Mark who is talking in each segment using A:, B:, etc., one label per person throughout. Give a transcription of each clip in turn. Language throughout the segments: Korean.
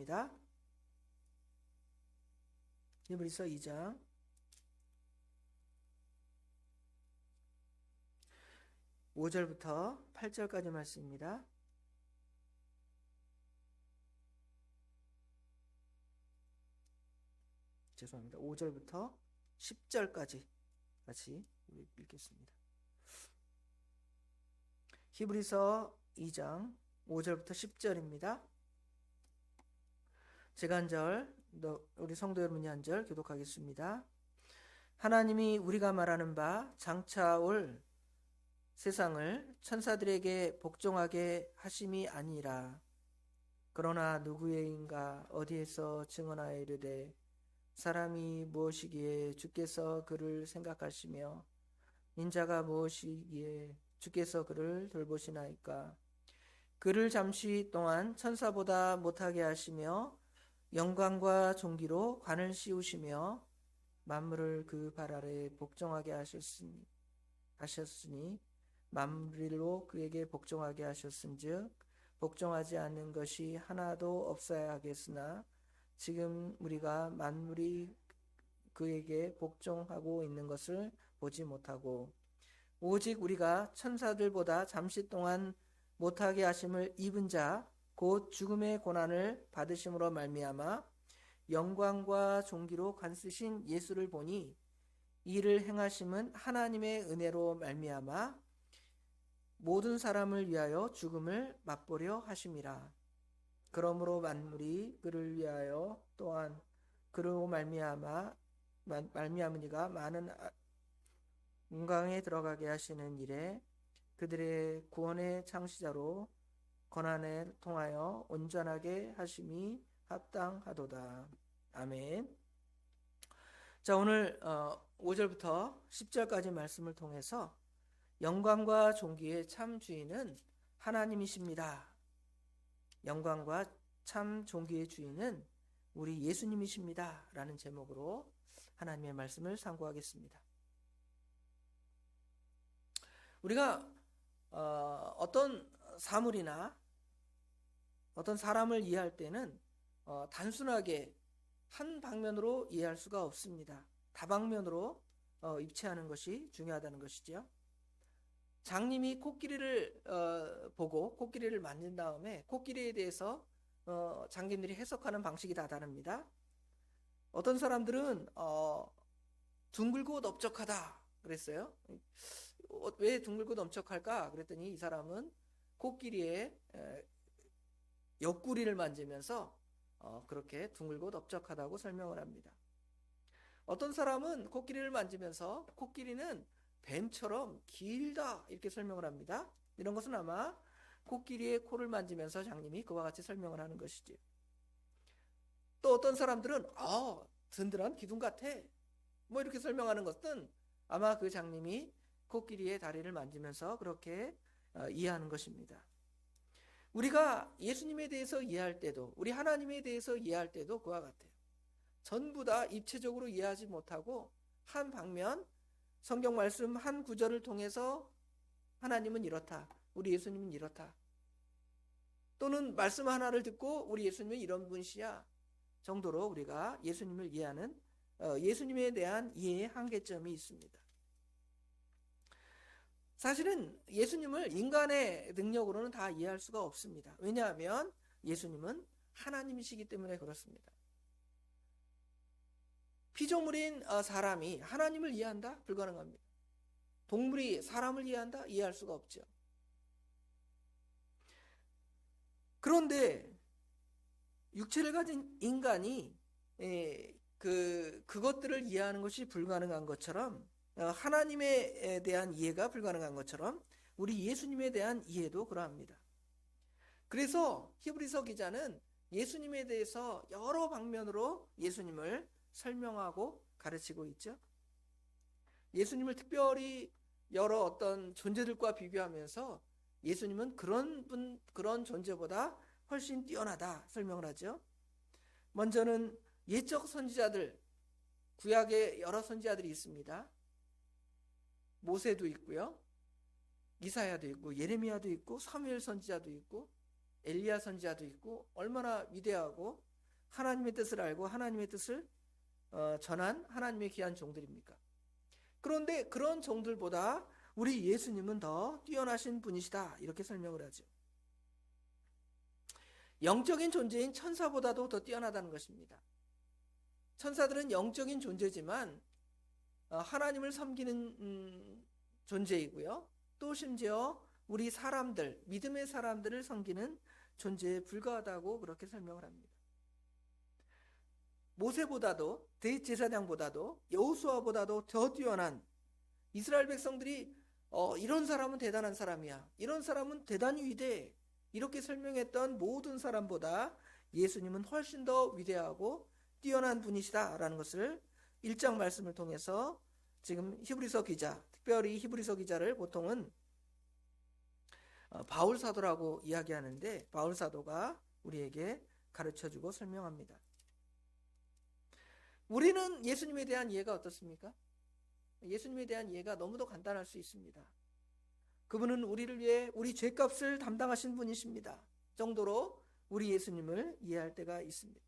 A: 읽겠습니다. 히브리서 2장 5절부터 8절까지 말씀입니다. 죄송합니다. 5절부터 10절까지 같이 읽겠습니다. 히브리서 2장 5절부터 10절입니다. 제가 한 절, 우리 성도 여러분이 한 절 교독하겠습니다. 하나님이 우리가 말하는 바 장차 올 세상을 천사들에게 복종하게 하심이 아니라 그러나 누구의인가 어디에서 증언하여 이르되 사람이 무엇이기에 주께서 그를 생각하시며 인자가 무엇이기에 주께서 그를 돌보시나이까. 그를 잠시 동안 천사보다 못하게 하시며 영광과 존귀로 관을 씌우시며 만물을 그 발 아래 복종하게 하셨으니 만물로 그에게 복종하게 하셨은즉 복종하지 않는 것이 하나도 없어야 하겠으나 지금 우리가 만물이 그에게 복종하고 있는 것을 보지 못하고 오직 우리가 천사들보다 잠시 동안 못하게 하심을 입은 자 곧 죽음의 고난을 받으심으로 말미암아 영광과 존귀로 간쓰신 예수를 보니 이를 행하심은 하나님의 은혜로 말미암아 모든 사람을 위하여 죽음을 맛보려 하심이라. 그러므로 만물이 그를 위하여 또한 그로 말미암으니가 많은 영광에 들어가게 하시는 일에 그들의 구원의 창시자로 고난에 통하여 온전하게 하심이 합당하도다. 아멘. 자, 오늘 5절부터 10절까지 말씀을 통해서 영광과 존귀의 참 주인은 하나님이십니다. 영광과 참 존귀의 주인은 우리 예수님이십니다. 라는 제목으로 하나님의 말씀을 상고하겠습니다. 우리가 어떤 사물이나 어떤 사람을 이해할 때는 단순하게 한 방면으로 이해할 수가 없습니다. 다방면으로 입체하는 것이 중요하다는 것이죠. 장님이 코끼리를 보고 코끼리를 만진 다음에 코끼리에 대해서 장님들이 해석하는 방식이 다 다릅니다. 어떤 사람들은 둥글고 넓적하다 그랬어요. 왜 둥글고 넓적할까? 그랬더니 이 사람은 코끼리의 옆구리를 만지면서 그렇게 둥글고 넓적하다고 설명을 합니다. 어떤 사람은 코끼리를 만지면서 코끼리는 뱀처럼 길다 이렇게 설명을 합니다. 이런 것은 아마 코끼리의 코를 만지면서 장님이 그와 같이 설명을 하는 것이지요. 또 어떤 사람들은 든든한 기둥 같아 뭐 이렇게 설명하는 것은 아마 그 장님이 코끼리의 다리를 만지면서 그렇게 이해하는 것입니다. 우리가 예수님에 대해서 이해할 때도 우리 하나님에 대해서 이해할 때도 그와 같아요. 전부 다 입체적으로 이해하지 못하고 한 방면 성경 말씀 한 구절을 통해서 하나님은 이렇다, 우리 예수님은 이렇다, 또는 말씀 하나를 듣고 우리 예수님은 이런 분이시야 정도로 우리가 예수님을 이해하는 예수님에 대한 이해의 한계점이 있습니다. 사실은 예수님을 인간의 능력으로는 다 이해할 수가 없습니다. 왜냐하면 예수님은 하나님이시기 때문에 그렇습니다. 피조물인 사람이 하나님을 이해한다? 불가능합니다. 동물이 사람을 이해한다? 이해할 수가 없죠. 그런데 육체를 가진 인간이 그것들을 이해하는 것이 불가능한 것처럼 하나님에 대한 이해가 불가능한 것처럼 우리 예수님에 대한 이해도 그러합니다. 그래서 히브리서 기자는 예수님에 대해서 여러 방면으로 예수님을 설명하고 가르치고 있죠. 예수님을 특별히 여러 어떤 존재들과 비교하면서 예수님은 그런 존재보다 훨씬 뛰어나다 설명을 하죠. 먼저는 옛적 선지자들, 구약에 여러 선지자들이 있습니다. 모세도 있고요, 이사야도 있고, 예레미야도 있고, 사무엘 선지자도 있고, 엘리야 선지자도 있고, 얼마나 위대하고 하나님의 뜻을 알고 하나님의 뜻을 전한 하나님의 귀한 종들입니까? 그런데 그런 종들보다 우리 예수님은 더 뛰어나신 분이시다, 이렇게 설명을 하죠. 영적인 존재인 천사보다도 더 뛰어나다는 것입니다. 천사들은 영적인 존재지만 하나님을 섬기는 존재이고요. 또 심지어 우리 사람들, 믿음의 사람들을 섬기는 존재에 불과하다고 그렇게 설명을 합니다. 모세보다도, 대제사장보다도, 여호수아보다도 더 뛰어난 이스라엘 백성들이 이런 사람은 대단한 사람이야, 이런 사람은 대단히 위대해, 이렇게 설명했던 모든 사람보다 예수님은 훨씬 더 위대하고 뛰어난 분이시다라는 것을 1장 말씀을 통해서 지금 히브리서 기자, 특별히 히브리서 기자를 보통은 바울 사도라고 이야기하는데, 바울 사도가 우리에게 가르쳐주고 설명합니다. 우리는 예수님에 대한 이해가 어떻습니까? 예수님에 대한 이해가 너무도 간단할 수 있습니다. 그분은 우리를 위해 우리 죄값을 담당하신 분이십니다 정도로 우리 예수님을 이해할 때가 있습니다.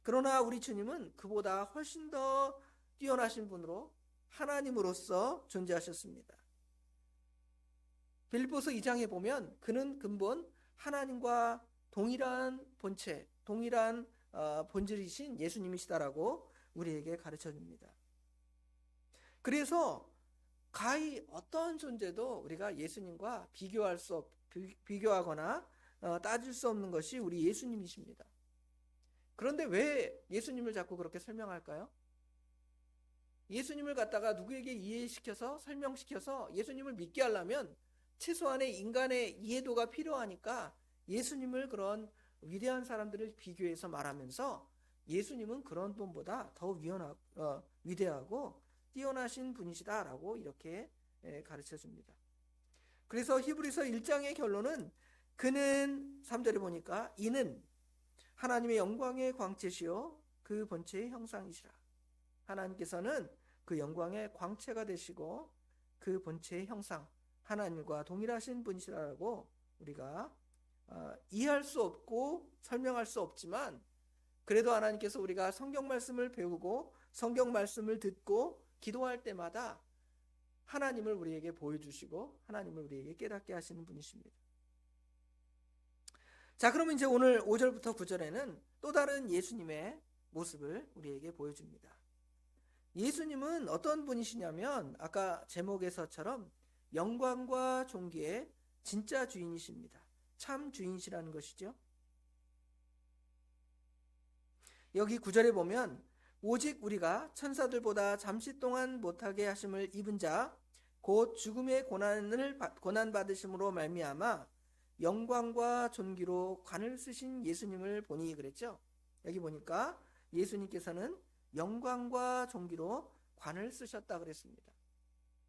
A: 그러나 우리 주님은 그보다 훨씬 더 뛰어나신 분으로 하나님으로서 존재하셨습니다. 빌립보서 2장에 보면 그는 근본 하나님과 동일한 본체, 동일한 본질이신 예수님이시다라고 우리에게 가르쳐줍니다. 그래서 가히 어떤 존재도 우리가 예수님과 비교하거나 따질 수 없는 것이 우리 예수님이십니다. 그런데 왜 예수님을 자꾸 그렇게 설명할까요? 예수님을 갖다가 누구에게 이해시켜서 설명시켜서 예수님을 믿게 하려면 최소한의 인간의 이해도가 필요하니까 예수님을 그런 위대한 사람들을 비교해서 말하면서 예수님은 그런 분보다 더 위대하고 뛰어나신 분이시다라고 이렇게 가르쳐 줍니다. 그래서 히브리서 1장의 결론은 그는 3절에 보니까 이는 하나님의 영광의 광채시요 그 본체의 형상이시라. 하나님께서는 그 영광의 광채가 되시고 그 본체의 형상, 하나님과 동일하신 분이시라고 우리가 이해할 수 없고 설명할 수 없지만, 그래도 하나님께서 우리가 성경 말씀을 배우고 성경 말씀을 듣고 기도할 때마다 하나님을 우리에게 보여주시고 하나님을 우리에게 깨닫게 하시는 분이십니다. 자, 그러면 이제 오늘 5절부터 9절에는 또 다른 예수님의 모습을 우리에게 보여줍니다. 예수님은 어떤 분이시냐면 아까 제목에서처럼 영광과 존귀의 진짜 주인이십니다. 참 주인이시라는 것이죠. 여기 9절에 보면 오직 우리가 천사들보다 잠시 동안 못하게 하심을 입은 자 곧 죽음의 고난 받으심으로 말미암아 영광과 존귀로 관을 쓰신 예수님을 보니, 그랬죠. 여기 보니까 예수님께서는 영광과 존귀로 관을 쓰셨다 그랬습니다.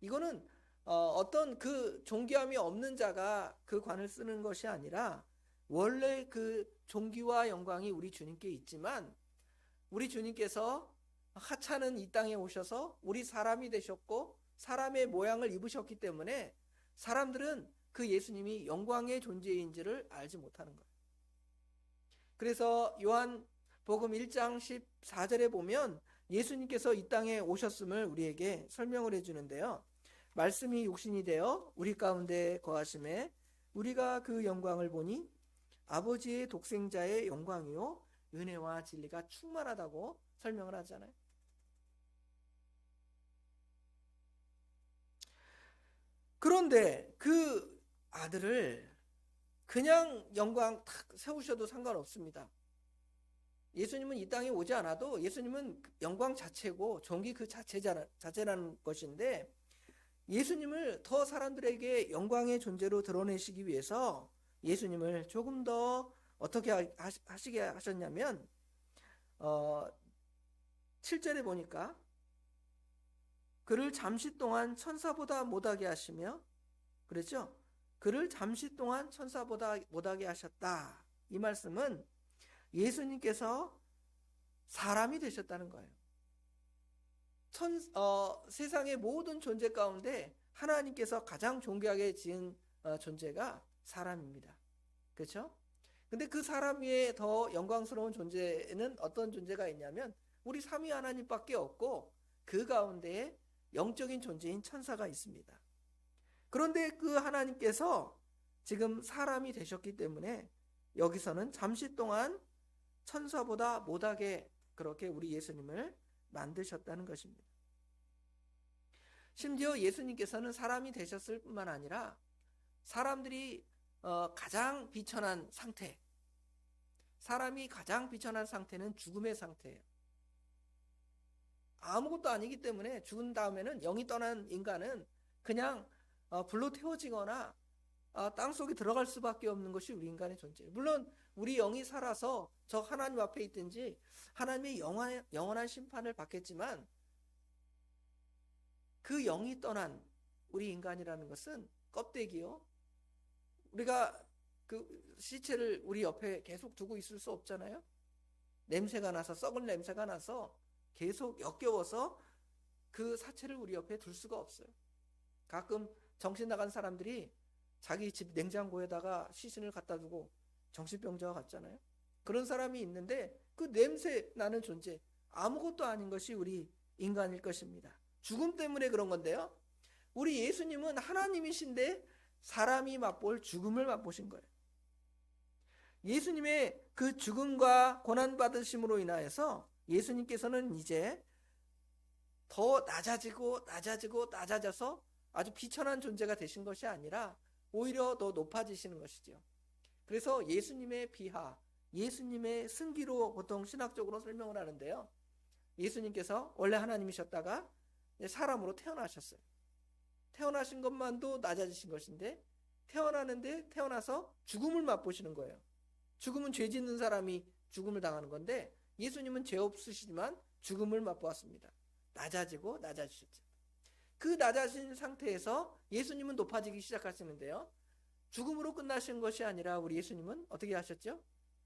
A: 이거는 어떤 그 존귀함이 없는 자가 그 관을 쓰는 것이 아니라 원래 그 존귀와 영광이 우리 주님께 있지만 우리 주님께서 하찮은 이 땅에 오셔서 우리 사람이 되셨고 사람의 모양을 입으셨기 때문에 사람들은 그 예수님이 영광의 존재인지를 알지 못하는 거예요. 그래서 요한복음 1장 14절에 보면 예수님께서 이 땅에 오셨음을 우리에게 설명을 해주는데요. 말씀이 육신이 되어 우리 가운데 거하심에 우리가 그 영광을 보니 아버지의 독생자의 영광이요 은혜와 진리가 충만하다고 설명을 하잖아요. 그런데 그 아들을 그냥 영광 탁 세우셔도 상관없습니다. 예수님은 이 땅에 오지 않아도 예수님은 영광 자체고 존귀 그 자체라는 것인데, 예수님을 더 사람들에게 영광의 존재로 드러내시기 위해서 예수님을 조금 더 어떻게 하시게 하셨냐면 7절에 보니까 그를 잠시 동안 천사보다 못하게 하시며, 그랬죠? 그를 잠시 동안 천사보다 못하게 하셨다. 이 말씀은 예수님께서 사람이 되셨다는 거예요. 세상의 모든 존재 가운데 하나님께서 가장 존귀하게 지은 존재가 사람입니다. 그렇죠? 근데 그 사람 위에 더 영광스러운 존재는 어떤 존재가 있냐면 우리 삼위 하나님밖에 없고 그 가운데에 영적인 존재인 천사가 있습니다. 그런데 그 하나님께서 지금 사람이 되셨기 때문에 여기서는 잠시 동안 천사보다 못하게 그렇게 우리 예수님을 만드셨다는 것입니다. 심지어 예수님께서는 사람이 되셨을 뿐만 아니라 사람들이 가장 비천한 상태, 사람이 가장 비천한 상태는 죽음의 상태예요. 아무것도 아니기 때문에 죽은 다음에는 영이 떠난 인간은 그냥 불로 태워지거나 땅속에 들어갈 수밖에 없는 것이 우리 인간의 존재예요. 물론 우리 영이 살아서 저 하나님 앞에 있든지 하나님의 영원한 심판을 받겠지만 그 영이 떠난 우리 인간이라는 것은 껍데기요. 우리가 그 시체를 우리 옆에 계속 두고 있을 수 없잖아요. 냄새가 나서, 썩은 냄새가 나서 계속 역겨워서 그 사체를 우리 옆에 둘 수가 없어요. 가끔 정신 나간 사람들이 자기 집 냉장고에다가 시신을 갖다 두고 정신병자가 같잖아요. 그런 사람이 있는데 그 냄새 나는 존재, 아무것도 아닌 것이 우리 인간일 것입니다. 죽음 때문에 그런 건데요. 우리 예수님은 하나님이신데 사람이 맛볼 죽음을 맛보신 거예요. 예수님의 그 죽음과 고난받으심으로 인하여서 예수님께서는 이제 더 낮아져서 아주 비천한 존재가 되신 것이 아니라 오히려 더 높아지시는 것이죠. 그래서 예수님의 비하, 예수님의 승기로 보통 신학적으로 설명을 하는데요. 예수님께서 원래 하나님이셨다가 사람으로 태어나셨어요. 태어나신 것만도 낮아지신 것인데 태어나서 죽음을 맛보시는 거예요. 죽음은 죄 짓는 사람이 죽음을 당하는 건데 예수님은 죄 없으시지만 죽음을 맛보았습니다. 낮아지셨죠. 그 낮아진 상태에서 예수님은 높아지기 시작하시는데요. 죽음으로 끝나신 것이 아니라 우리 예수님은 어떻게 하셨죠?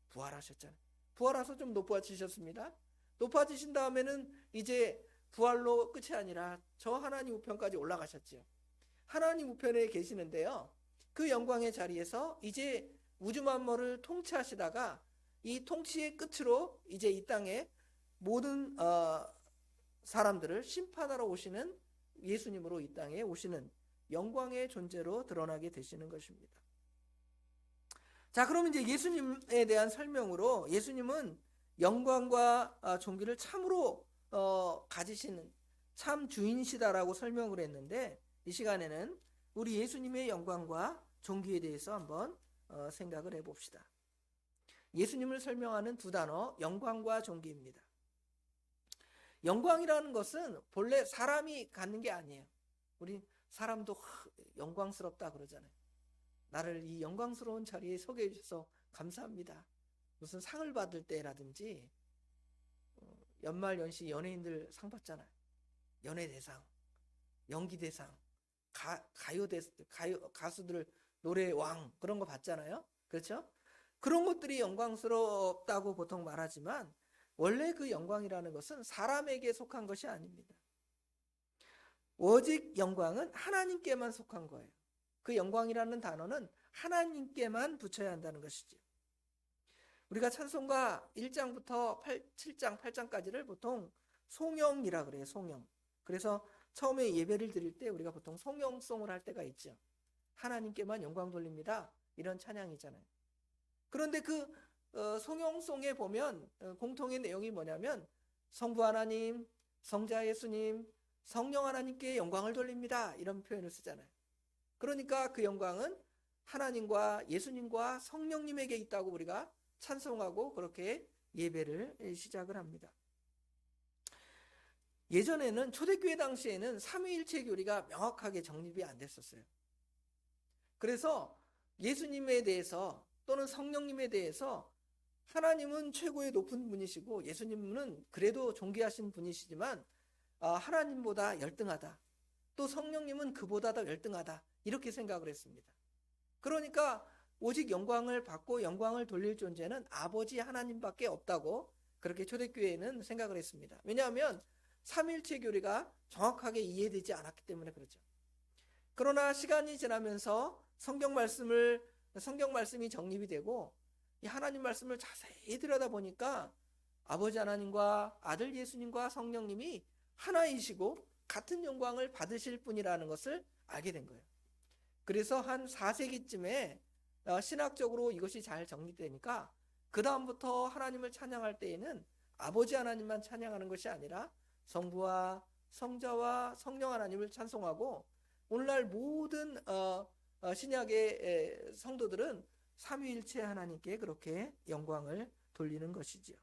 A: 부활하셨잖아요. 부활해서 좀 높아지셨습니다. 높아지신 다음에는 이제 부활로 끝이 아니라 저 하나님 우편까지 올라가셨죠. 하나님 우편에 계시는데요. 그 영광의 자리에서 이제 우주 만물을 통치하시다가 이 통치의 끝으로 이제 이 땅에 모든 사람들을 심판하러 오시는 예수님으로 이 땅에 오시는 영광의 존재로 드러나게 되시는 것입니다. 자, 그럼 이제 예수님에 대한 설명으로 예수님은 영광과 존귀를 참으로 가지시는 참 주인이시다라고 설명을 했는데 이 시간에는 우리 예수님의 영광과 존귀에 대해서 한번 생각을 해봅시다. 예수님을 설명하는 두 단어, 영광과 존귀입니다. 영광이라는 것은 본래 사람이 갖는 게 아니에요. 우리 사람도 영광스럽다 그러잖아요. 나를 이 영광스러운 자리에 서게 해주셔서 감사합니다. 무슨 상을 받을 때라든지 연말 연시 연예인들 상 받잖아요. 연예대상, 연기대상, 가수들 노래왕 그런 거 받잖아요. 그렇죠? 그런 것들이 영광스럽다고 보통 말하지만 원래 그 영광이라는 것은 사람에게 속한 것이 아닙니다. 오직 영광은 하나님께만 속한 거예요. 그 영광이라는 단어는 하나님께만 붙여야 한다는 것이죠. 우리가 찬송가 1장부터 7장, 8장까지를 보통 송영이라 그래요. 송영. 그래서 처음에 예배를 드릴 때 우리가 보통 송영송을 할 때가 있죠. 하나님께만 영광 돌립니다. 이런 찬양이잖아요. 그런데 그 송영송에 보면 공통의 내용이 뭐냐면 성부 하나님, 성자 예수님, 성령 하나님께 영광을 돌립니다. 이런 표현을 쓰잖아요. 그러니까 그 영광은 하나님과 예수님과 성령님에게 있다고 우리가 찬송하고 그렇게 예배를 시작을 합니다. 예전에는 초대교회 당시에는 삼위일체 교리가 명확하게 정립이 안 됐었어요. 그래서 예수님에 대해서 또는 성령님에 대해서 하나님은 최고의 높은 분이시고 예수님은 그래도 존귀하신 분이시지만 하나님보다 열등하다. 또 성령님은 그보다 더 열등하다. 이렇게 생각을 했습니다. 그러니까 오직 영광을 받고 영광을 돌릴 존재는 아버지 하나님밖에 없다고 그렇게 초대교회는 생각을 했습니다. 왜냐하면 삼위일체 교리가 정확하게 이해되지 않았기 때문에 그렇죠. 그러나 시간이 지나면서 성경 말씀이 정립이 되고 이 하나님 말씀을 자세히 들여다보니까 아버지 하나님과 아들 예수님과 성령님이 하나이시고 같은 영광을 받으실 분이라는 것을 알게 된 거예요. 그래서 한 4세기쯤에 신학적으로 이것이 잘 정리되니까 그 다음부터 하나님을 찬양할 때에는 아버지 하나님만 찬양하는 것이 아니라 성부와 성자와 성령 하나님을 찬송하고, 오늘날 모든 신약의 성도들은 삼위일체 하나님께 그렇게 영광을 돌리는 것이지요.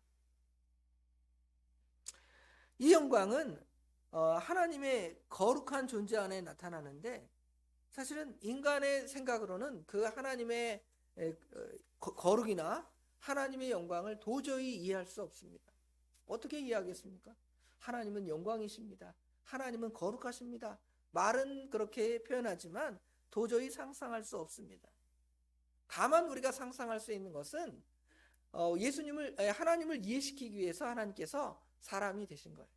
A: 이 영광은 하나님의 거룩한 존재 안에 나타나는데, 사실은 인간의 생각으로는 그 하나님의 거룩이나 하나님의 영광을 도저히 이해할 수 없습니다. 어떻게 이해하겠습니까? 하나님은 영광이십니다. 하나님은 거룩하십니다. 말은 그렇게 표현하지만 도저히 상상할 수 없습니다. 다만 우리가 상상할 수 있는 것은 하나님을 이해시키기 위해서 하나님께서 사람이 되신 거예요.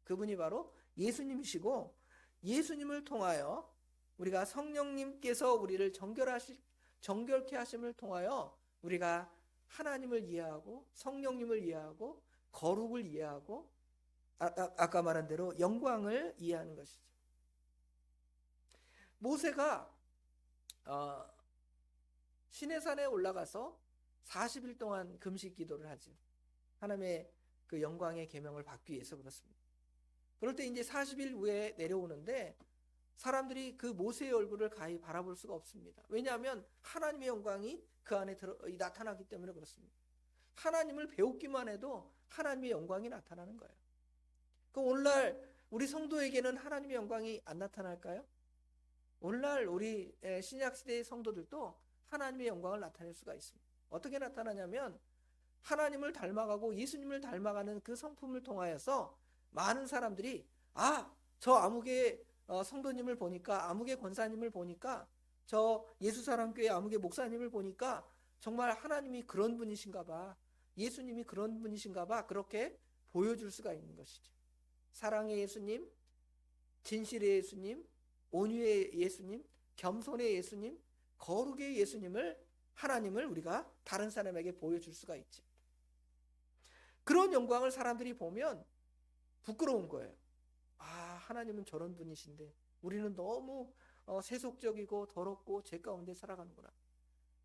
A: 그분이 바로 예수님이시고, 예수님을 통하여 우리가 성령님께서 우리를 정결케 하심을 통하여 우리가 하나님을 이해하고 성령님을 이해하고 거룩을 이해하고 아까 말한 대로 영광을 이해하는 것이죠. 모세가 시내산에 올라가서 40일 동안 금식 기도를 하죠. 하나님의 그 영광의 계명을 받기 위해서 그렇습니다. 그럴 때 이제 40일 후에 내려오는데 사람들이 그 모세의 얼굴을 가히 바라볼 수가 없습니다. 왜냐하면 하나님의 영광이 그 안에 나타나기 때문에 그렇습니다. 하나님을 배우기만 해도 하나님의 영광이 나타나는 거예요. 그럼 오늘날 우리 성도에게는 하나님의 영광이 안 나타날까요? 오늘날 우리 신약시대의 성도들도 하나님의 영광을 나타낼 수가 있습니다. 어떻게 나타나냐면 하나님을 닮아가고 예수님을 닮아가는 그 성품을 통하여서 많은 사람들이 저 아무개 성도님을 보니까, 아무개 권사님을 보니까, 저 예수사랑교회 아무개 목사님을 보니까 정말 하나님이 그런 분이신가 봐, 예수님이 그런 분이신가 봐, 그렇게 보여줄 수가 있는 것이죠. 사랑의 예수님, 진실의 예수님, 온유의 예수님, 겸손의 예수님, 거룩의 예수님을, 하나님을 우리가 다른 사람에게 보여줄 수가 있죠. 그런 영광을 사람들이 보면 부끄러운 거예요. 하나님은 저런 분이신데 우리는 너무 세속적이고 더럽고 죄 가운데 살아가는구나.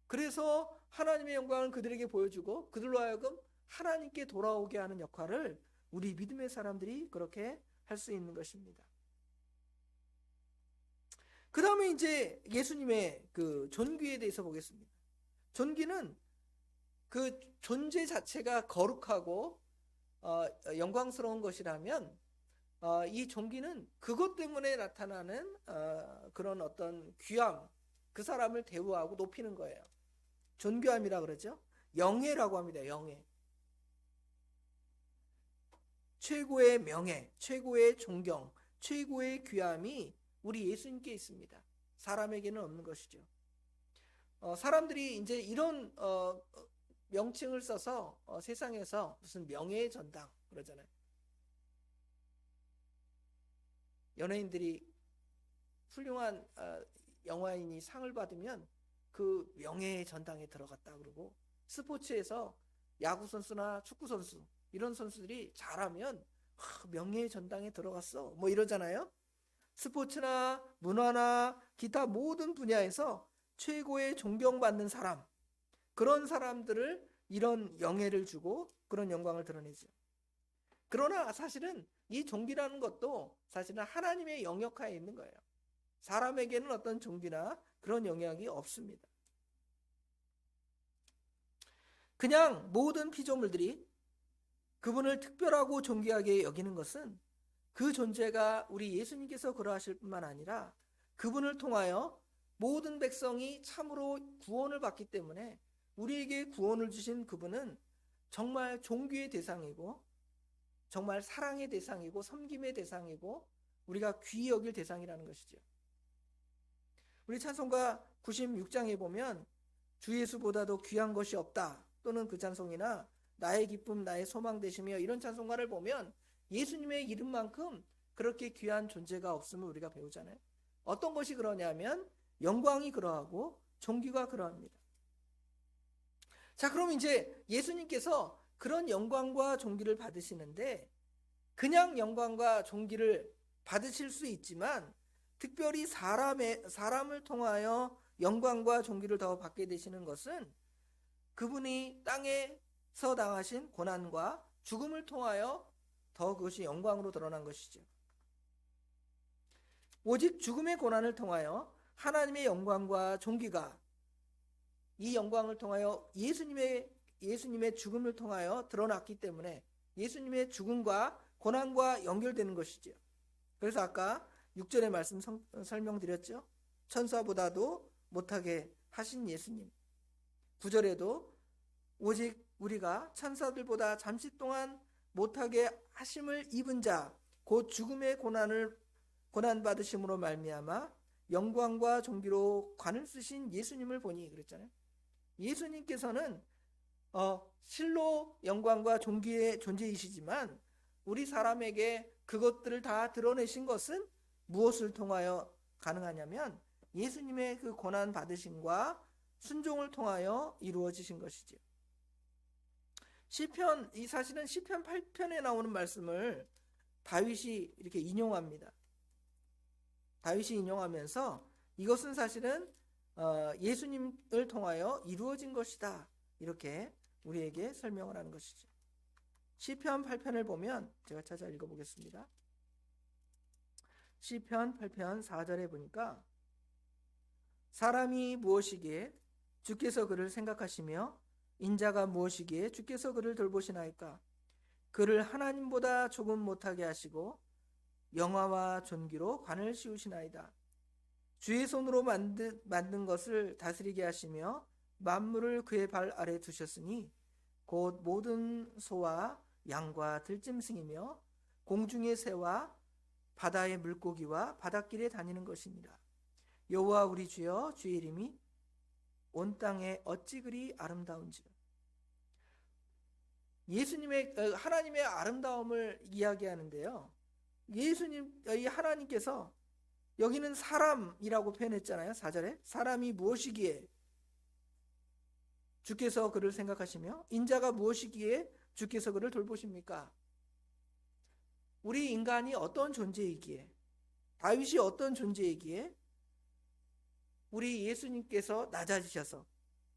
A: 그래서 하나님의 영광을 그들에게 보여주고 그들로 하여금 하나님께 돌아오게 하는 역할을 우리 믿음의 사람들이 그렇게 할 수 있는 것입니다. 그 다음에 이제 예수님의 그 존귀에 대해서 보겠습니다. 존귀는 그 존재 자체가 거룩하고 영광스러운 것이라면 이 존귀는 그것 때문에 나타나는 그런 어떤 귀함, 그 사람을 대우하고 높이는 거예요. 존귀함이라 그러죠. 영예라고 합니다. 영예. 최고의 명예, 최고의 존경, 최고의 귀함이 우리 예수님께 있습니다. 사람에게는 없는 것이죠. 사람들이 이제 이런 명칭을 써서 세상에서 무슨 명예의 전당 그러잖아요. 연예인들이 훌륭한 영화인이 상을 받으면 그 명예의 전당에 들어갔다 그러고, 스포츠에서 야구 선수나 축구 선수 이런 선수들이 잘하면 명예의 전당에 들어갔어 뭐 이러잖아요. 스포츠나 문화나 기타 모든 분야에서 최고의 존경받는 사람, 그런 사람들을 이런 영예를 주고 그런 영광을 드러내죠. 그러나 사실은 이 존귀라는 것도 사실은 하나님의 영역하에 있는 거예요. 사람에게는 어떤 존귀나 그런 영향이 없습니다. 그냥 모든 피조물들이 그분을 특별하고 존귀하게 여기는 것은 그 존재가 우리 예수님께서 그러하실 뿐만 아니라 그분을 통하여 모든 백성이 참으로 구원을 받기 때문에 우리에게 구원을 주신 그분은 정말 존귀의 대상이고 정말 사랑의 대상이고 섬김의 대상이고 우리가 귀히 여길 대상이라는 것이죠. 우리 찬송가 96장에 보면 주 예수보다도 귀한 것이 없다, 또는 그 찬송이나 나의 기쁨 나의 소망 되시며, 이런 찬송가를 보면 예수님의 이름만큼 그렇게 귀한 존재가 없음을 우리가 배우잖아요. 어떤 것이 그러냐면 영광이 그러하고 존귀가 그러합니다. 자, 그럼 이제 예수님께서 그런 영광과 존귀를 받으시는데 그냥 영광과 존귀를 받으실 수 있지만 특별히 사람을 통하여 영광과 존귀를 더 받게 되시는 것은 그분이 땅에서 당하신 고난과 죽음을 통하여 더 그것이 영광으로 드러난 것이죠. 오직 죽음의 고난을 통하여 하나님의 영광과 존귀가 이 영광을 통하여 예수님의 죽음을 통하여 드러났기 때문에 예수님의 죽음과 고난과 연결되는 것이죠. 그래서 아까 6절의 말씀 설명드렸죠. 천사보다도 못하게 하신 예수님. 9절에도 오직 우리가 천사들보다 잠시 동안 못하게 하심을 입은 자, 곧 죽음의 고난 받으심으로 말미암아 영광과 존귀로 관을 쓰신 예수님을 보니 그랬잖아요. 예수님께서는 실로 영광과 존귀의 존재이시지만 우리 사람에게 그것들을 다 드러내신 것은 무엇을 통하여 가능하냐면 예수님의 그 고난 받으심과 순종을 통하여 이루어지신 것이죠. 이 사실은 시편 8편에 나오는 말씀을 다윗이 이렇게 인용합니다. 다윗이 인용하면서 이것은 사실은 예수님을 통하여 이루어진 것이다. 이렇게 우리에게 설명을 하는 것이죠. 시편 8편을 보면 제가 찾아 읽어보겠습니다. 시편 8편 4절에 보니까 사람이 무엇이기에 주께서 그를 생각하시며 인자가 무엇이기에 주께서 그를 돌보시나이까. 그를 하나님보다 조금 못하게 하시고 영화와 존귀로 관을 씌우시나이다. 주의 손으로 만든 것을 다스리게 하시며 만물을 그의 발 아래 두셨으니 곧 모든 소와 양과 들짐승이며 공중의 새와 바다의 물고기와 바닷길에 다니는 것이니라. 여호와 우리 주여, 주의 이름이 온 땅에 어찌 그리 아름다운지라. 하나님의 아름다움을 이야기하는데요. 이 하나님께서 여기는 사람이라고 표현했잖아요. 4절에 사람이 무엇이기에 주께서 그를 생각하시며 인자가 무엇이기에 주께서 그를 돌보십니까? 우리 인간이 어떤 존재이기에, 다윗이 어떤 존재이기에 우리 예수님께서 낮아지셔서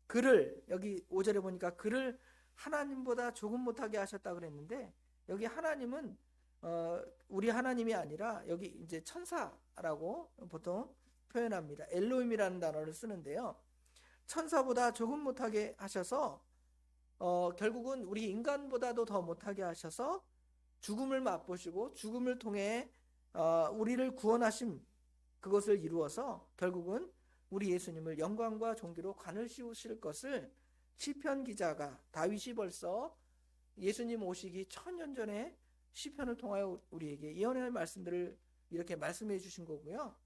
A: 그를, 여기 5절에 보니까 그를 하나님보다 조금 못하게 하셨다 그랬는데 여기 하나님은 우리 하나님이 아니라 여기 이제 천사라고 보통 표현합니다. 엘로힘이라는 단어를 쓰는데요. 천사보다 조금 못하게 하셔서 결국은 우리 인간보다도 더 못하게 하셔서 죽음을 맛보시고 죽음을 통해 우리를 구원하심, 그것을 이루어서 결국은 우리 예수님을 영광과 존귀로 관을 씌우실 것을 시편 기자가 다윗이 벌써 예수님 오시기 1000년 전에 시편을 통하여 우리에게 예언의 말씀들을 이렇게 말씀해 주신 거고요.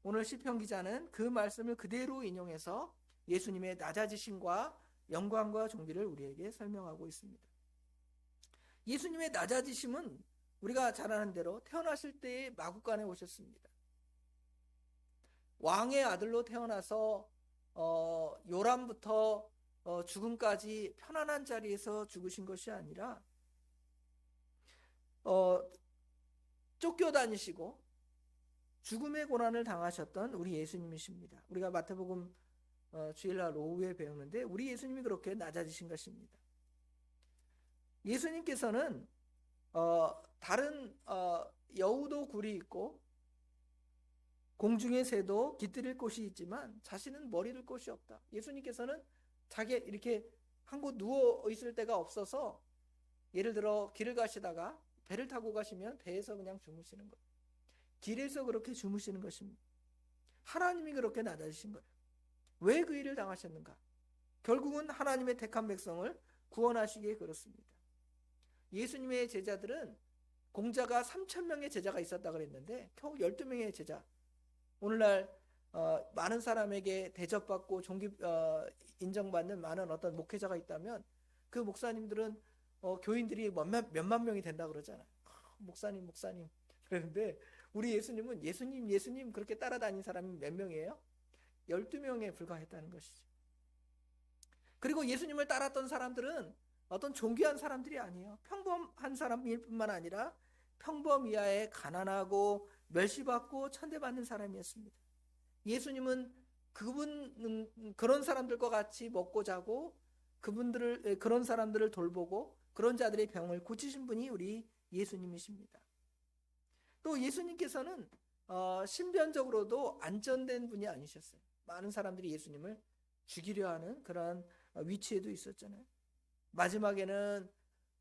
A: 오늘 시편 기자는 그 말씀을 그대로 인용해서 예수님의 낮아지심과 영광과 존귀를 우리에게 설명하고 있습니다. 예수님의 낮아지심은 우리가 잘 아는 대로 태어나실 때의 마구간에 오셨습니다. 왕의 아들로 태어나서 요람부터 죽음까지 편안한 자리에서 죽으신 것이 아니라 쫓겨다니시고 죽음의 고난을 당하셨던 우리 예수님이십니다. 우리가 마태복음 주일날 오후에 배우는데 우리 예수님이 그렇게 낮아지신 것입니다. 예수님께서는 다른 여우도 굴이 있고 공중의 새도 깃들일 곳이 있지만 자신은 머리를 곳이 없다. 예수님께서는 자기 이렇게 한 곳 누워 있을 데가 없어서 예를 들어 길을 가시다가 배를 타고 가시면 배에서 그냥 주무시는 거예요. 길에서 그렇게 주무시는 것입니다. 하나님이 그렇게 낮아지신 거예요. 왜 그 일을 당하셨는가? 결국은 하나님의 택한 백성을 구원하시기에 그렇습니다. 예수님의 제자들은 공자가 3000명의 제자가 있었다 그랬는데 겨우 12명의 제자. 오늘날 많은 사람에게 대접받고 인정받는 많은 어떤 목회자가 있다면 그 목사님들은 교인들이 몇만 명이 된다 그러잖아요. 목사님 그런데 우리 예수님은 예수님 그렇게 따라다닌 사람이 몇 명이에요? 12명에 불과했다는 것이죠. 그리고 예수님을 따랐던 사람들은 어떤 존귀한 사람들이 아니에요. 평범한 사람일 뿐만 아니라 평범 이하의 가난하고 멸시받고 천대받는 사람이었습니다. 예수님은 그런 사람들과 같이 먹고 자고 그런 사람들을 돌보고 그런 자들의 병을 고치신 분이 우리 예수님이십니다. 또 예수님께서는 신변적으로도 안전된 분이 아니셨어요. 많은 사람들이 예수님을 죽이려 하는 그런 위치에도 있었잖아요. 마지막에는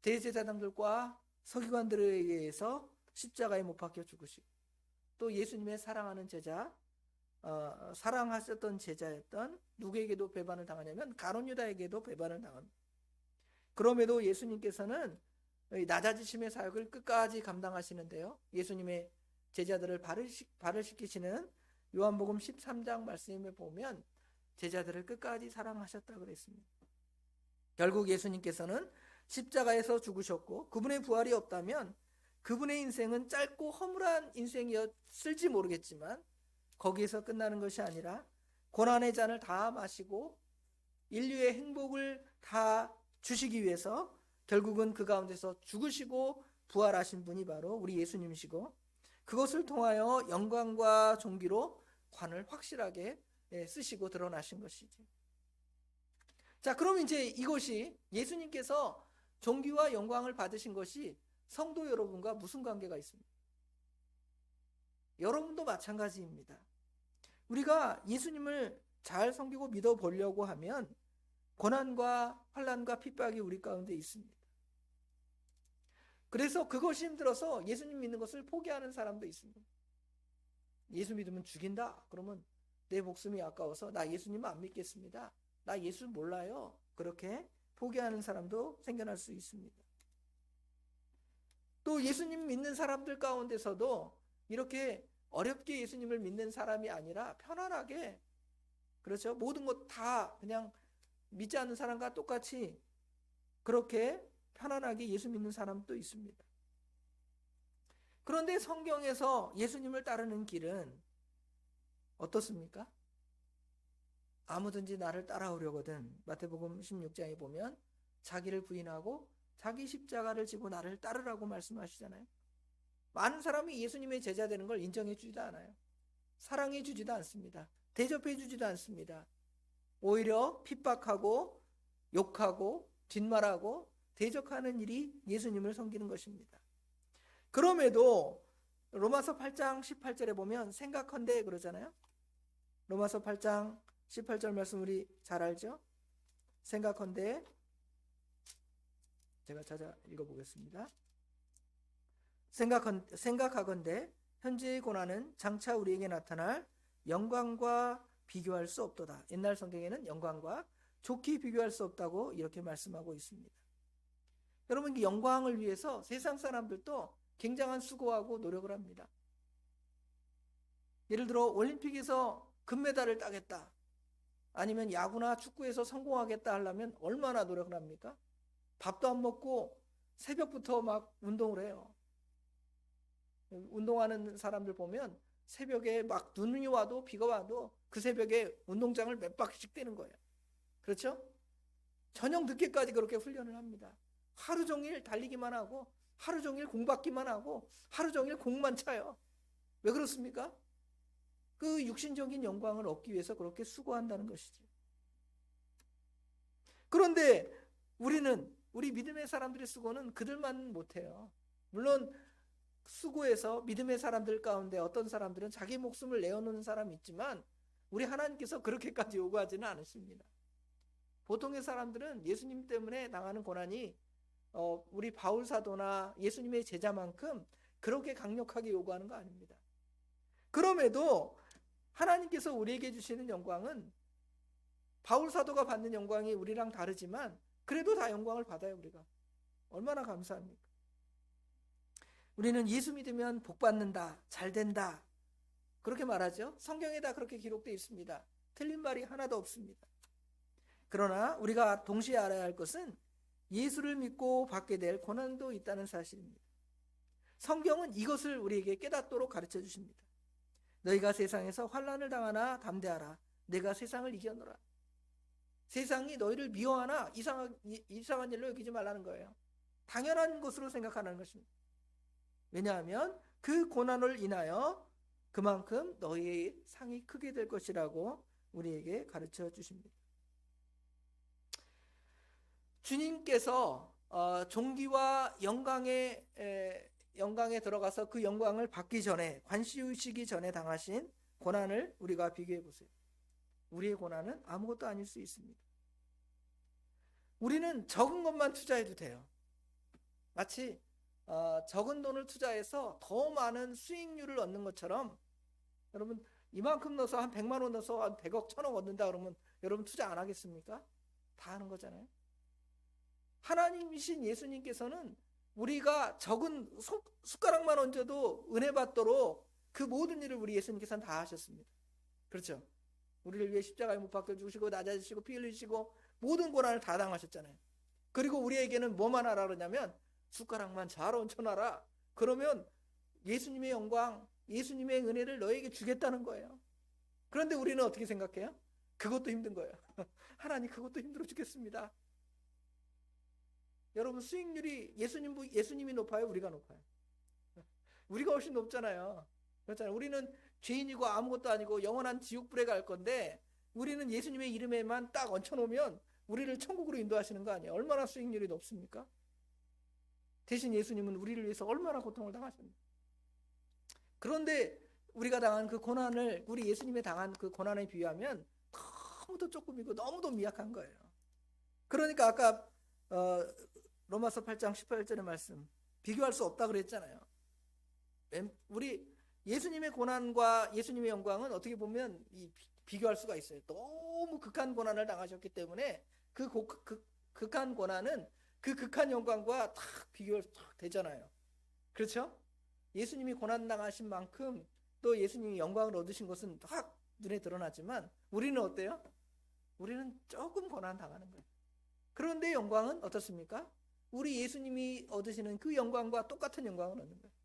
A: 대제사장들과 서기관들에 의해서 십자가에 못 박혀 죽으시고, 또 예수님의 사랑하는 제자, 사랑하셨던 제자였던 누구에게도 배반을 당하냐면 가룟 유다에게도 배반을 당합니다. 그럼에도 예수님께서는 낮아지심의 사역을 끝까지 감당하시는데요. 예수님의 제자들을 발을 씻기시는 요한복음 13장 말씀에 보면 제자들을 끝까지 사랑하셨다고 그랬습니다. 결국 예수님께서는 십자가에서 죽으셨고, 그분의 부활이 없다면 그분의 인생은 짧고 허물한 인생이었을지 모르겠지만 거기에서 끝나는 것이 아니라 고난의 잔을 다 마시고 인류의 행복을 다 주시기 위해서 결국은 그 가운데서 죽으시고 부활하신 분이 바로 우리 예수님이시고, 그것을 통하여 영광과 존귀로 관을 확실하게 쓰시고 드러나신 것이죠. 자, 그럼 이제 이것이 예수님께서 존귀와 영광을 받으신 것이 성도 여러분과 무슨 관계가 있습니까? 여러분도 마찬가지입니다. 우리가 예수님을 잘 섬기고 믿어보려고 하면 고난과 환난과 핍박이 우리 가운데 있습니다. 그래서 그것이 힘들어서 예수님 믿는 것을 포기하는 사람도 있습니다. 예수 믿으면 죽인다. 그러면 내 목숨이 아까워서 나 예수님 안 믿겠습니다. 나 예수 몰라요. 그렇게 포기하는 사람도 생겨날 수 있습니다. 또 예수님 믿는 사람들 가운데서도 이렇게 어렵게 예수님을 믿는 사람이 아니라 편안하게, 그렇죠? 모든 것 다 그냥 믿지 않는 사람과 똑같이 그렇게 편안하게 예수 믿는 사람도 있습니다. 그런데 성경에서 예수님을 따르는 길은 어떻습니까? 아무든지 나를 따라오려거든, 마태복음 16장에 보면 자기를 부인하고 자기 십자가를 지고 나를 따르라고 말씀하시잖아요. 많은 사람이 예수님의 제자 되는 걸 인정해 주지도 않아요. 사랑해 주지도 않습니다. 대접해 주지도 않습니다. 오히려 핍박하고 욕하고 뒷말하고 대적하는 일이 예수님을 섬기는 것입니다. 그럼에도 로마서 8장 18절에 보면 생각한데 그러잖아요. 로마서 8장 18절 말씀 우리 잘 알죠? 생각한데, 제가 찾아 읽어보겠습니다. 생각하건대 현재의 고난은 장차 우리에게 나타날 영광과 비교할 수 없도다. 옛날 성경에는 영광과 좋게 비교할 수 없다고 이렇게 말씀하고 있습니다. 여러분, 이 영광을 위해서 세상 사람들도 굉장한 수고하고 노력을 합니다. 예를 들어 올림픽에서 금메달을 따겠다, 아니면 야구나 축구에서 성공하겠다 하려면 얼마나 노력을 합니까? 밥도 안 먹고 새벽부터 막 운동을 해요. 운동하는 사람들 보면 새벽에 막 눈이 와도 비가 와도 그 새벽에 운동장을 몇 바퀴씩 뛰는 거예요. 그렇죠? 저녁 늦게까지 그렇게 훈련을 합니다. 하루 종일 달리기만 하고 하루 종일 공받기만 하고 하루 종일 공만 차요. 왜 그렇습니까? 그 육신적인 영광을 얻기 위해서 그렇게 수고한다는 것이죠. 그런데 우리 믿음의 사람들의 수고는 그들만 못해요. 물론 수고해서 믿음의 사람들 가운데 어떤 사람들은 자기 목숨을 내어놓는 사람이 있지만 우리 하나님께서 그렇게까지 요구하지는 않으십니다. 보통의 사람들은 예수님 때문에 당하는 고난이 우리 바울 사도나 예수님의 제자만큼 그렇게 강력하게 요구하는 거 아닙니다. 그럼에도 하나님께서 우리에게 주시는 영광은 바울 사도가 받는 영광이 우리랑 다르지만 그래도 다 영광을 받아요. 우리가 얼마나 감사합니까? 우리는 예수 믿으면 복 받는다, 잘 된다, 그렇게 말하죠. 성경에 다 그렇게 기록되어 있습니다. 틀린 말이 하나도 없습니다. 그러나 우리가 동시에 알아야 할 것은 예수를 믿고 받게 될 고난도 있다는 사실입니다. 성경은 이것을 우리에게 깨닫도록 가르쳐 주십니다. 너희가 세상에서 환난을 당하나 담대하라, 내가 세상을 이겨노라. 세상이 너희를 미워하나 이상한 일로 여기지 말라는 거예요. 당연한 것으로 생각하는 것입니다. 왜냐하면 그 고난을 인하여 그만큼 너희의 상이 크게 될 것이라고 우리에게 가르쳐 주십니다. 주님께서 존귀와 영광에 들어가서 그 영광을 받기 전에, 관시우시기 전에 당하신 고난을 우리가 비교해 보세요. 우리의 고난은 아무것도 아닐 수 있습니다. 우리는 적은 것만 투자해도 돼요. 마치 적은 돈을 투자해서 더 많은 수익률을 얻는 것처럼, 여러분 이만큼 넣어서 한 100만 원 넣어서 한 100억 1000억 얻는다 그러면 여러분 투자 안 하겠습니까? 다 하는 거잖아요. 하나님이신 예수님께서는 우리가 적은 숟가락만 얹어도 은혜 받도록 그 모든 일을 우리 예수님께서는 다 하셨습니다. 그렇죠? 우리를 위해 십자가에 못 박혀 죽으시고 낮아지시고 피 흘리시고 모든 고난을 다 당하셨잖아요. 그리고 우리에게는 뭐만 하라 그러냐면 숟가락만 잘 얹혀놔라. 그러면 예수님의 영광, 예수님의 은혜를 너에게 주겠다는 거예요. 그런데 우리는 어떻게 생각해요? 그것도 힘든 거예요. 하나님 그것도 힘들어 죽겠습니다. 여러분 수익률이 예수님이 높아요? 우리가 높아요? 우리가 훨씬 높잖아요. 그렇잖아요. 우리는 죄인이고 아무것도 아니고 영원한 지옥불에 갈 건데 우리는 예수님의 이름에만 딱 얹혀놓으면 우리를 천국으로 인도하시는 거 아니에요? 얼마나 수익률이 높습니까? 대신 예수님은 우리를 위해서 얼마나 고통을 당하셨는데, 그런데 우리가 당한 그 고난을 우리 예수님이 당한 그 고난에 비하면 너무도 조금이고 너무도 미약한 거예요. 그러니까 아까 로마서 8장 18절의 말씀 비교할 수 없다 그랬잖아요. 우리 예수님의 고난과 예수님의 영광은 어떻게 보면 비교할 수가 있어요. 너무 극한 고난을 당하셨기 때문에 그 극한 고난은 그 극한 영광과 딱 비교가 되잖아요. 그렇죠? 예수님이 고난 당하신 만큼 또 예수님이 영광을 얻으신 것은 확 눈에 드러나지만 우리는 어때요? 우리는 조금 고난 당하는 거예요. 그런데 영광은 어떻습니까? 우리 예수님이 얻으시는 그 영광과 똑같은 영광을 얻는 거예요.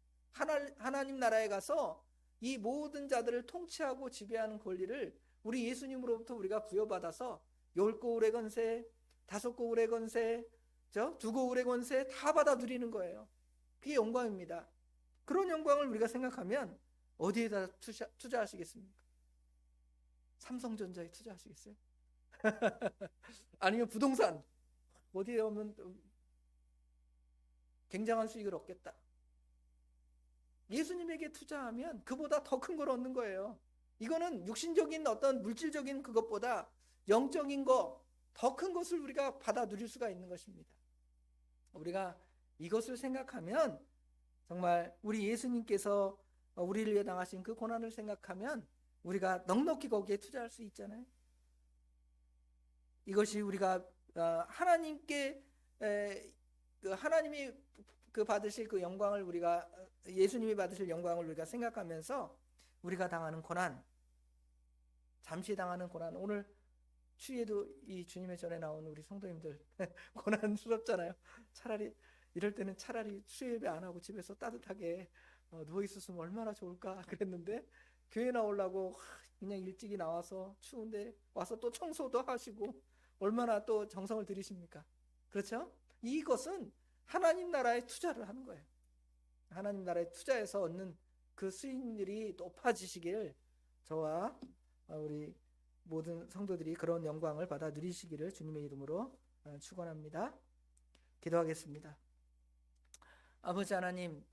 A: 하나님 나라에 가서 이 모든 자들을 통치하고 지배하는 권리를 우리 예수님으로부터 우리가 부여받아서 10고울의 권세, 5고울의 권세, 2고울의 권세 다 받아 누리는 거예요. 그게 영광입니다. 그런 영광을 우리가 생각하면 어디에다 투자하시겠습니까? 삼성전자에 투자하시겠어요? 아니면 부동산 어디에 오면 굉장한 수익을 얻겠다. 예수님에게 투자하면 그보다 더 큰 걸 얻는 거예요. 이거는 육신적인 어떤 물질적인 그것보다 영적인 거, 더 큰 것을 우리가 받아 누릴 수가 있는 것입니다. 우리가 이것을 생각하면 정말 우리 예수님께서 우리를 위해 당하신 그 고난을 생각하면 우리가 넉넉히 거기에 투자할 수 있잖아요. 이것이 우리가 하나님께 하나님이 받으실 그 영광을 우리가 예수님이 받으실 영광을 우리가 생각하면서 우리가 당하는 고난, 잠시 당하는 고난, 오늘 추위에도 이 주님의 전에 나온 우리 성도님들 고난스럽잖아요. 차라리 이럴 때는 차라리 수요 예배 안 하고 집에서 따뜻하게 누워 있었으면 얼마나 좋을까 그랬는데 교회 나오려고 그냥 일찍이 나와서 추운데 와서 또 청소도 하시고 얼마나 또 정성을 들이십니까? 그렇죠? 이것은 하나님 나라에 투자를 하는 거예요. 하나님 나라에 투자해서 얻는 그 수익률이 높아지시길 저와 우리 모든 성도들이 그런 영광을 받아 누리시기를 주님의 이름으로 축원합니다. 기도하겠습니다. 아버지 하나님,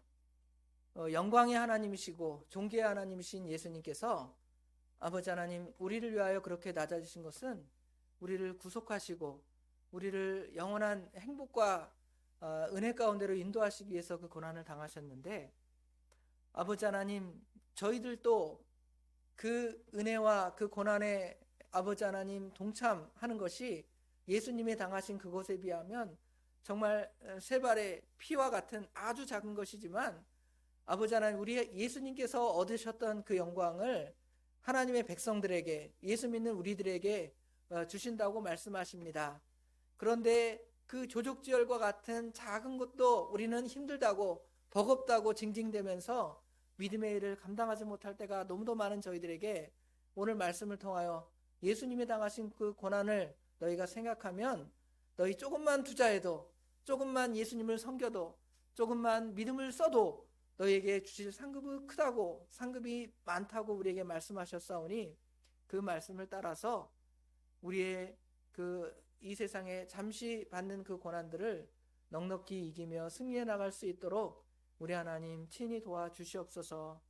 A: 영광의 하나님이시고 존귀의 하나님이신 예수님께서 아버지 하나님 우리를 위하여 그렇게 낮아지신 것은 우리를 구속하시고 우리를 영원한 행복과 은혜 가운데로 인도하시기 위해서 그 고난을 당하셨는데, 아버지 하나님 저희들도 그 은혜와 그 고난에 아버지 하나님 동참하는 것이 예수님이 당하신 그것에 비하면 정말 세 발의 피와 같은 아주 작은 것이지만 아버지 하나님 우리 예수님께서 얻으셨던 그 영광을 하나님의 백성들에게, 예수 믿는 우리들에게 주신다고 말씀하십니다. 그런데 그 조족지혈과 같은 작은 것도 우리는 힘들다고 버겁다고 징징대면서 믿음의 일을 감당하지 못할 때가 너무도 많은 저희들에게 오늘 말씀을 통하여 예수님이 당하신 그 고난을 너희가 생각하면 너희 조금만 투자해도, 조금만 예수님을 섬겨도, 조금만 믿음을 써도 너희에게 주실 상급이 크다고, 상급이 많다고 우리에게 말씀하셨사오니 그 말씀을 따라서 우리의 이 세상에 잠시 받는 그 고난들을 넉넉히 이기며 승리해 나갈 수 있도록 우리 하나님 친히 도와주시옵소서.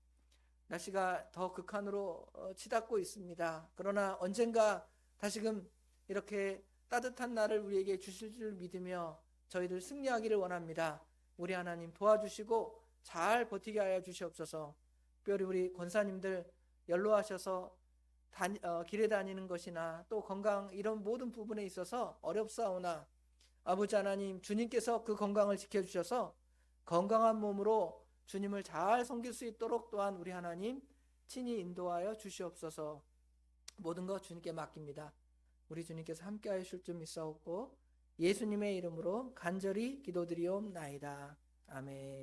A: 날씨가 더 극한으로 치닫고 있습니다. 그러나 언젠가 다시금 이렇게 따뜻한 날을 우리에게 주실 줄 믿으며 저희들 승리하기를 원합니다. 우리 하나님 도와주시고 잘 버티게 하여 주시옵소서. 특별히 우리 권사님들 연로하셔서 길에 다니는 것이나 또 건강 이런 모든 부분에 있어서 어렵사오나 아버지 하나님, 주님께서 그 건강을 지켜주셔서 건강한 몸으로 주님을 잘 섬길 수 있도록 또한 우리 하나님 친히 인도하여 주시옵소서. 모든 것 주님께 맡깁니다. 우리 주님께서 함께 하실 줄 믿사옵고 예수님의 이름으로 간절히 기도드리옵나이다. 아멘.